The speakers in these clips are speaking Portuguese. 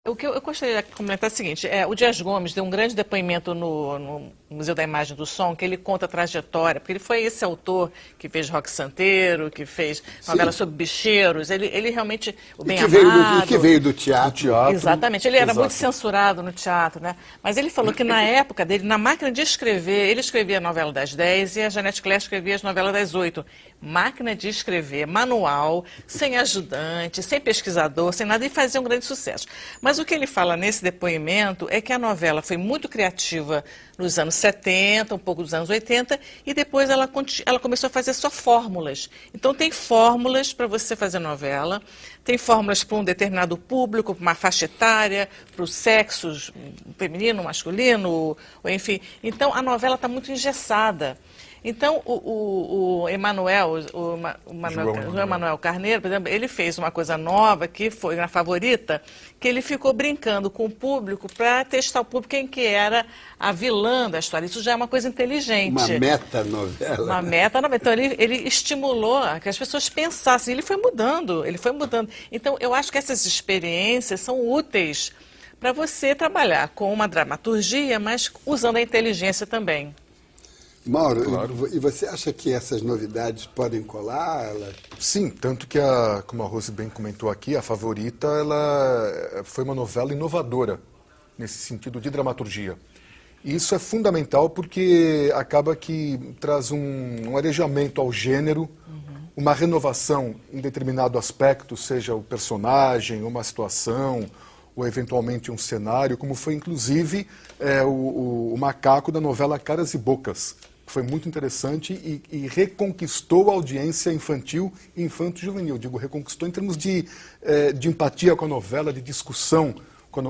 O que eu gostaria de comentar é o seguinte, o Dias Gomes deu um grande depoimento no Museu da Imagem do Som, que ele conta a trajetória, porque ele foi esse autor que fez Roque Santeiro, que fez novela sobre bicheiros, ele realmente, o Bem Amado... E que veio do teatro. Exatamente, ele era muito censurado no teatro, né? Mas ele falou que na época dele, na máquina de escrever, ele escrevia a novela das 10 e a Janete Claire escrevia as novelas das 8. Máquina de escrever, manual, sem ajudante, sem pesquisador, sem nada, e fazia um grande sucesso. Mas o que ele fala nesse depoimento é que a novela foi muito criativa nos anos 70, um pouco dos anos 80, e depois ela começou a fazer só fórmulas. Então tem fórmulas para você fazer novela, tem fórmulas para um determinado público, para uma faixa etária, para o sexo feminino, masculino, ou enfim. Então a novela está muito engessada. Então, o João Emanuel Carneiro, por exemplo, ele fez uma coisa nova, que foi na Favorita, que ele ficou brincando com o público para testar o público quem que era a vilã da história. Isso já é uma coisa inteligente. Uma metanovela. Uma metanovela. Então, ele estimulou que as pessoas pensassem. Ele foi mudando, ele foi mudando. Então, eu acho que essas experiências são úteis para você trabalhar com uma dramaturgia, mas usando a inteligência também. Mauro, claro. E você acha que essas novidades podem colar? Sim, tanto que, como a Rose bem comentou aqui, a Favorita ela foi uma novela inovadora nesse sentido de dramaturgia. E isso é fundamental porque acaba que traz um arejamento ao gênero, uma renovação em determinado aspecto, seja o personagem, uma situação, ou eventualmente um cenário, como foi inclusive o macaco da novela Caras e Bocas. Foi muito interessante e reconquistou a audiência infantil e infanto-juvenil. Digo, reconquistou em termos de empatia com a novela, de discussão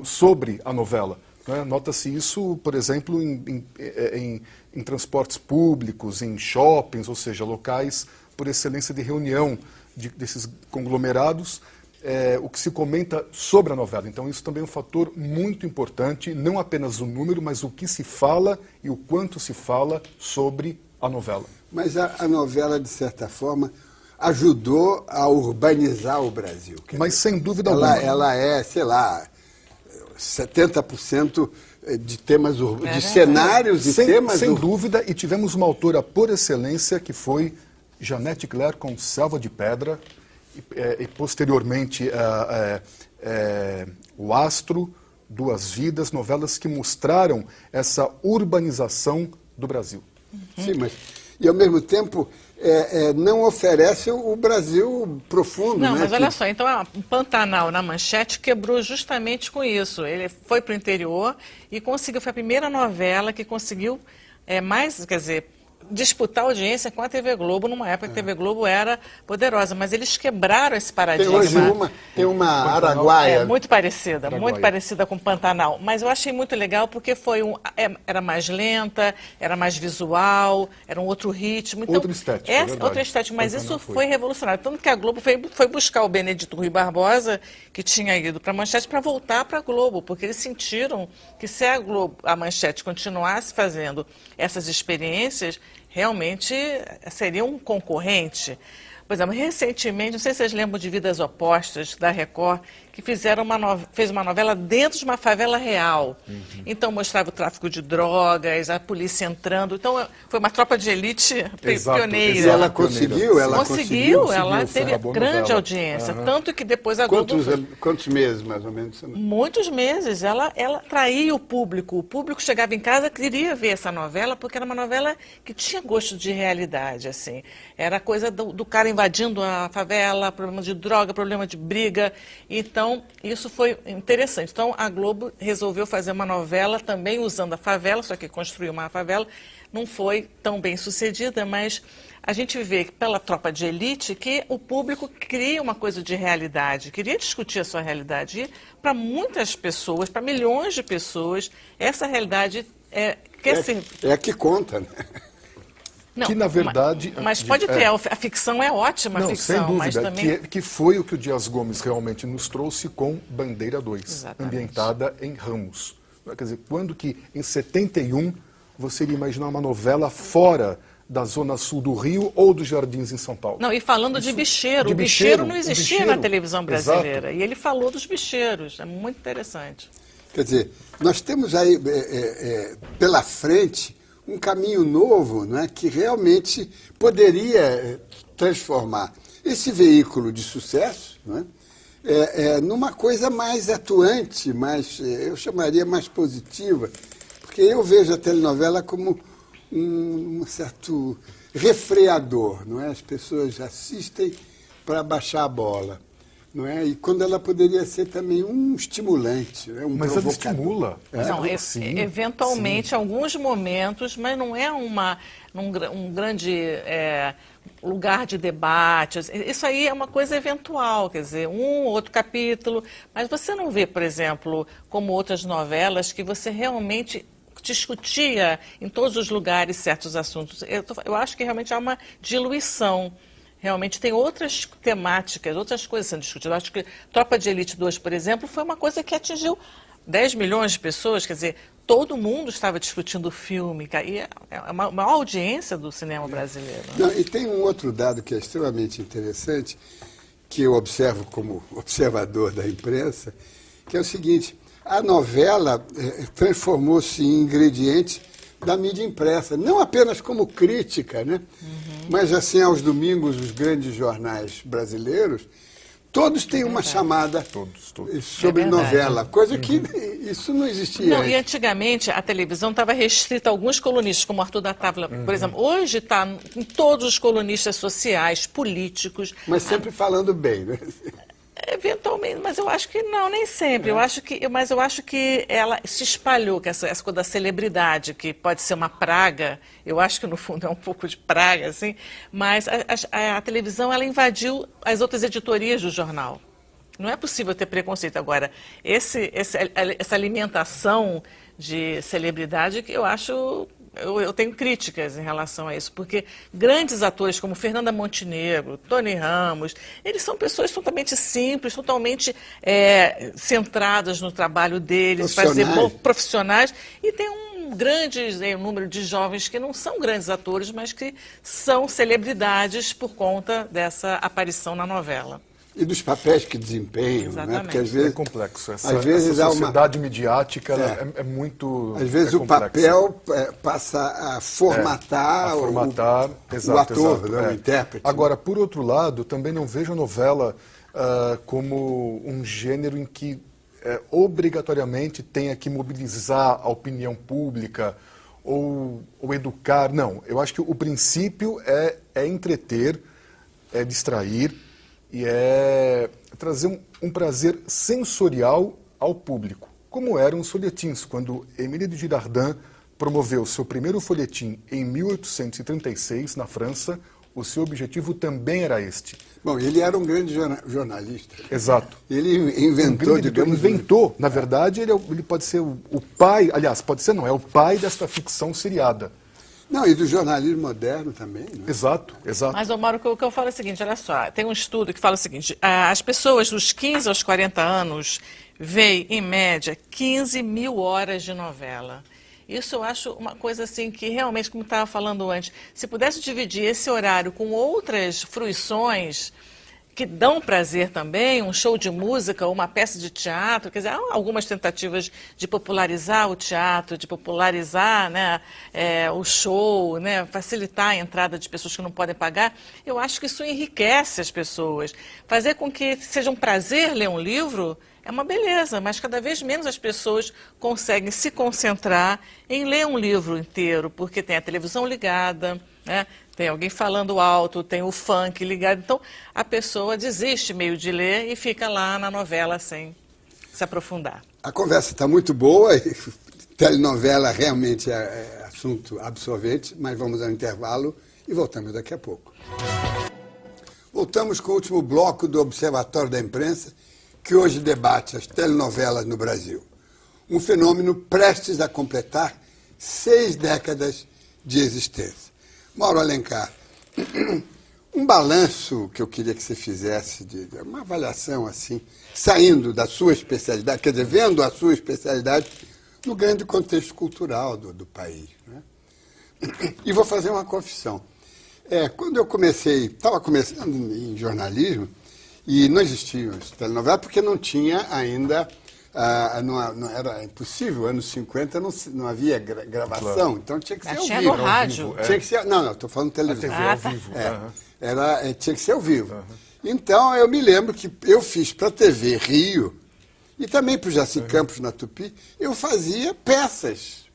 sobre a novela. Né? Nota-se isso, por exemplo, em transportes públicos, em shoppings, ou seja, locais por excelência de reunião desses conglomerados, o que se comenta sobre a novela. Então isso também é um fator muito importante, não apenas o número, mas o que se fala e o quanto se fala sobre a novela. Mas a novela, de certa forma, ajudou a urbanizar o Brasil. Mas sem dúvida alguma. Ela é, sei lá, 70% de temas de cenários e temas... Sem dúvida, e tivemos uma autora por excelência que foi Janete Claire com Selva de Pedra, e posteriormente O Astro, Duas Vidas, novelas que mostraram essa urbanização do Brasil. Sim, mas e ao mesmo tempo não oferece o Brasil profundo. Não, né? mas olha só, então o Pantanal na Manchete quebrou justamente com isso. Ele foi para o interior e conseguiu, foi a primeira novela que conseguiu disputar audiência com a TV Globo, numa época que a TV Globo era poderosa, mas eles quebraram esse paradigma. Tem uma Araguaia. Muito parecida com Pantanal, mas eu achei muito legal porque era mais lenta, era mais visual, era um outro ritmo. Então, outra estética, mas Pantanal isso foi revolucionário. Tanto que a Globo foi buscar o Benedito Rui Barbosa, que tinha ido para a Manchete, para voltar para a Globo, porque eles sentiram que se a Manchete continuasse fazendo essas experiências, realmente seria um concorrente. Por exemplo, recentemente, não sei se vocês lembram de Vidas Opostas, da Record, que fez uma novela dentro de uma favela real. Então, mostrava o tráfico de drogas, a polícia entrando. Então, foi uma tropa de elite pioneira. E ela conseguiu? Ela teve grande audiência. Tanto que depois a Globo... Quantos meses, mais ou menos? Muitos meses. Ela atraía o público. O público chegava em casa, queria ver essa novela, porque era uma novela que tinha gosto de realidade, assim. Era coisa do cara invadindo a favela, problema de droga, problema de briga. Então, isso foi interessante. Então, a Globo resolveu fazer uma novela também usando a favela, só que construiu uma favela. Não foi tão bem sucedida, mas a gente vê pela tropa de elite que o público cria uma coisa de realidade, queria discutir a sua realidade. E para muitas pessoas, para milhões de pessoas, essa realidade é a que conta, né? Não, que na verdade... Mas pode ter, a ficção é ótima, não, a ficção, sem dúvida, mas também... que foi o que o Dias Gomes realmente nos trouxe com Bandeira 2, Exatamente. ambientada em Ramos. Quer dizer, quando que em 71 você iria imaginar uma novela fora da zona sul do Rio ou dos Jardins em São Paulo. Não, e falando de bicheiro, o bicheiro não existia na televisão brasileira. Exato. E ele falou dos bicheiros, é muito interessante. Quer dizer, nós temos aí pela frente um caminho novo, não é, que realmente poderia transformar esse veículo de sucesso, não é, numa coisa mais atuante, mais, eu chamaria mais positiva, porque eu vejo a telenovela como um certo refreador, não é? As pessoas assistem para baixar a bola, não é? E quando ela poderia ser também um estimulante, né? Um mas provocador. ela estimula. Não, sim, eventualmente, sim. alguns momentos, mas não é um grande lugar de debate. Isso aí é uma coisa eventual, quer dizer, um ou outro capítulo, mas você não vê, por exemplo, como outras novelas, que você realmente discutia em todos os lugares certos assuntos. Eu acho que realmente há uma diluição. Realmente tem outras temáticas, outras coisas sendo discutidas. Eu acho que Tropa de Elite 2, por exemplo, foi uma coisa que atingiu 10 milhões de pessoas, quer dizer, todo mundo estava discutindo o filme, e é uma maior audiência do cinema brasileiro. Não, e tem um outro dado que é extremamente interessante, que eu observo como observador da imprensa, que é o seguinte: a novela transformou-se em ingrediente da mídia impressa, não apenas como crítica, né? Mas assim, aos domingos, os grandes jornais brasileiros, todos têm uma chamada sobre novela, coisa que isso não existia não, antes. E antigamente a televisão estava restrita a alguns colunistas, como Arthur da Távila, por exemplo. Hoje está em todos os colunistas sociais, políticos. Mas sempre falando bem, né? Eventualmente, mas eu acho que não, nem sempre. Eu acho que ela se espalhou, que essa coisa da celebridade, que pode ser uma praga, eu acho que no fundo é um pouco de praga, assim, mas a televisão ela invadiu as outras editorias do jornal. Não é possível ter preconceito. Agora, essa alimentação de celebridade, que eu acho... Eu tenho críticas em relação a isso, porque grandes atores como Fernanda Montenegro, Tony Ramos, eles são pessoas totalmente simples, totalmente centradas no trabalho deles, profissionais, e tem um grande número de jovens que não são grandes atores, mas que são celebridades por conta dessa aparição na novela. E dos papéis que desempenham, né? Porque às vezes, é complexo. Essa sociedade midiática é muito às vezes o papel passa a formatar, o ator, o intérprete. Agora, por outro lado, também não vejo a novela como um gênero em que obrigatoriamente tenha que mobilizar a opinião pública ou educar. Não, eu acho que o princípio é entreter, é distrair, e é trazer um prazer sensorial ao público, como eram os folhetins. Quando Émile de Girardin promoveu seu primeiro folhetim em 1836, na França, o seu objetivo também era este. Bom, ele era um grande jornalista. Exato. Ele inventou, Inventou. Na verdade, ele pode ser o pai, aliás, pode ser não, é o pai desta ficção seriada. Não, e do jornalismo moderno também. Né? Exato, exato. Mas, Mauro, o que eu falo é o seguinte, olha só, tem um estudo que fala o seguinte, as pessoas dos 15 aos 40 anos veem, em média, 15 mil horas de novela. Isso eu acho uma coisa assim que realmente, como estava falando antes, se pudesse dividir esse horário com outras fruições que dão prazer também, um show de música, uma peça de teatro, quer dizer, há algumas tentativas de popularizar o teatro, de popularizar, né, o show, né, facilitar a entrada de pessoas que não podem pagar. Eu acho que isso enriquece as pessoas. Fazer com que seja um prazer ler um livro é uma beleza, mas cada vez menos as pessoas conseguem se concentrar em ler um livro inteiro, porque tem a televisão ligada, né? Tem alguém falando alto, tem o funk ligado. Então, a pessoa desiste meio de ler e fica lá na novela sem se aprofundar. A conversa está muito boa, e telenovela realmente é assunto absorvente, mas vamos ao intervalo e voltamos daqui a pouco. Voltamos com o último bloco do Observatório da Imprensa, que hoje debate as telenovelas no Brasil. Um fenômeno prestes a completar 6 décadas de existência. Mauro Alencar, um balanço que eu queria que você fizesse, uma avaliação assim, saindo da sua especialidade, quer dizer, vendo a sua especialidade no grande contexto cultural do país. Né? E vou fazer uma confissão. Quando eu estava começando em jornalismo, e não existiam as telenovelas, porque não tinha ainda, não era impossível, anos 50 não havia gravação, claro. Então tinha que ser ao vivo. No rádio. Tinha que ser, não, estou falando televisão. TV ao vivo. Tinha que ser ao vivo. Então eu me lembro que eu fiz para a TV Rio, e também para o Jaci Campos na Tupi, eu fazia peças,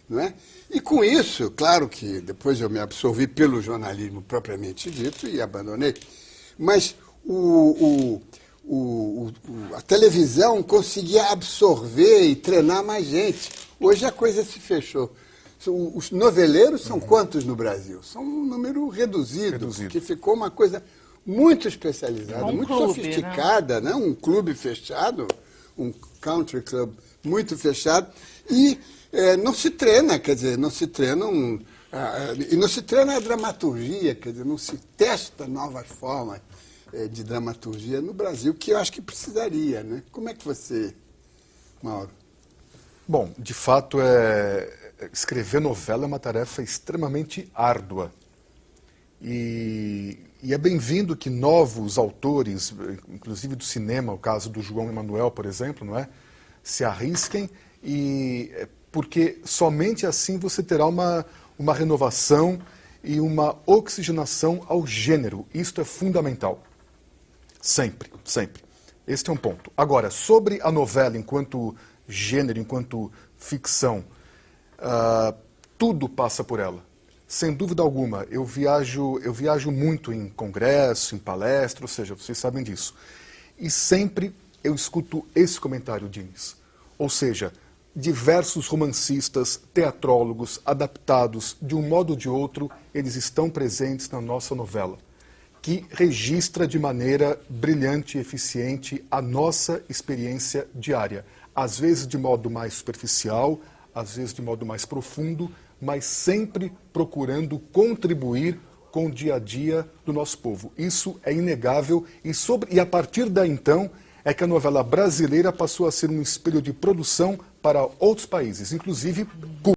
não é? E com isso, claro que depois eu me absorvi pelo jornalismo propriamente dito e abandonei, mas a televisão conseguia absorver e treinar mais gente. Hoje a coisa se fechou. Os noveleiros são quantos no Brasil? São um número reduzido. Que ficou uma coisa muito especializada, muito sofisticada, né? Um clube fechado, um country club muito fechado, e não se treina, quer dizer, não se treina e não se treina a dramaturgia, quer dizer, não se testa novas formas de dramaturgia no Brasil, que eu acho que precisaria, né? Como é que você, Mauro? Bom, de fato, escrever novela é uma tarefa extremamente árdua. E é bem-vindo que novos autores, inclusive do cinema, o caso do João Emanuel, por exemplo, não é? Se arrisquem, porque somente assim você terá uma renovação e uma oxigenação ao gênero. Isto é fundamental. Sempre, sempre. Este é um ponto. Agora, sobre a novela enquanto gênero, enquanto ficção, tudo passa por ela. Sem dúvida alguma, eu viajo muito em congresso, em palestra, ou seja, vocês sabem disso. E sempre eu escuto esse comentário, Diniz. Ou seja, diversos romancistas, teatrólogos, adaptados, de um modo ou de outro, eles estão presentes na nossa novela, que registra de maneira brilhante e eficiente a nossa experiência diária. Às vezes de modo mais superficial, às vezes de modo mais profundo, mas sempre procurando contribuir com o dia a dia do nosso povo. Isso é inegável e a partir daí então é que a novela brasileira passou a ser um espelho de produção para outros países, inclusive Cuba.